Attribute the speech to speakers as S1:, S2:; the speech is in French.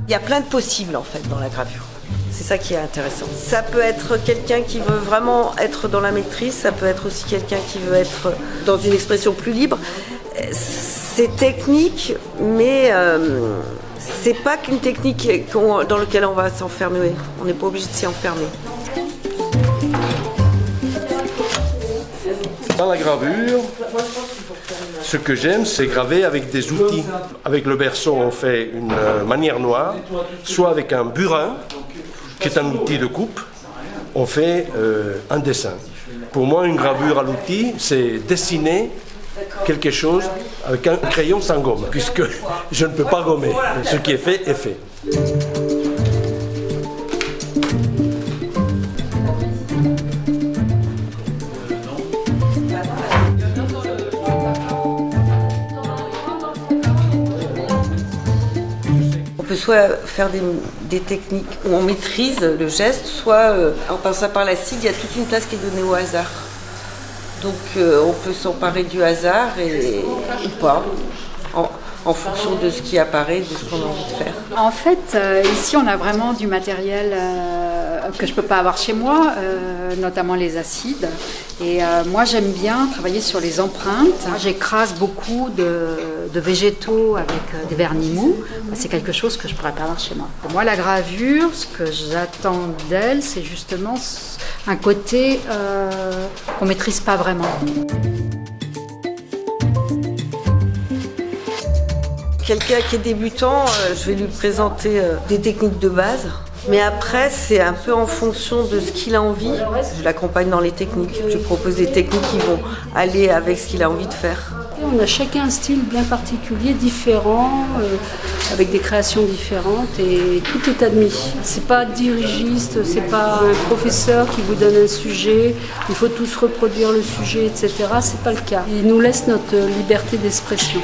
S1: Il y a plein de possibles en fait dans la gravure. C'est ça qui est intéressant. Ça peut être quelqu'un qui veut vraiment être dans la maîtrise, ça peut être aussi quelqu'un qui veut être dans une expression plus libre. C'est technique, mais c'est pas qu'une technique dans laquelle on va s'enfermer. On n'est pas obligé de s'y enfermer.
S2: Dans la gravure, ce que j'aime, c'est graver avec des outils. Avec le berceau, on fait une manière noire, soit avec un burin, qui est un outil de coupe, on fait un dessin. Pour moi, une gravure à l'outil, c'est dessiner quelque chose avec un crayon sans gomme, puisque je ne peux pas gommer. Ce qui est fait est fait.
S1: On peut soit faire des techniques où on maîtrise le geste, soit en passant par la scie, il y a toute une place qui est donnée au hasard. Donc on peut s'emparer du hasard ou pas, en fonction de ce qui apparaît, de ce qu'on a envie de faire.
S3: En fait, ici on a vraiment du matériel que je ne peux pas avoir chez moi, notamment les acides. Et moi j'aime bien travailler sur les empreintes. J'écrase beaucoup de végétaux avec des vernis mous. C'est quelque chose que je ne pourrais pas avoir chez moi. Pour moi la gravure, ce que j'attends d'elle, c'est justement un côté qu'on ne maîtrise pas vraiment.
S1: Quelqu'un qui est débutant, je vais lui présenter des techniques de base. Mais après, c'est un peu en fonction de ce qu'il a envie. Je l'accompagne dans les techniques. Je propose des techniques qui vont aller avec ce qu'il a envie de faire.
S4: On a chacun un style bien particulier, différent, avec des créations différentes et tout est admis. C'est pas dirigiste, c'est pas un professeur qui vous donne un sujet, il faut tous reproduire le sujet, etc. C'est pas le cas. Il nous laisse notre liberté d'expression.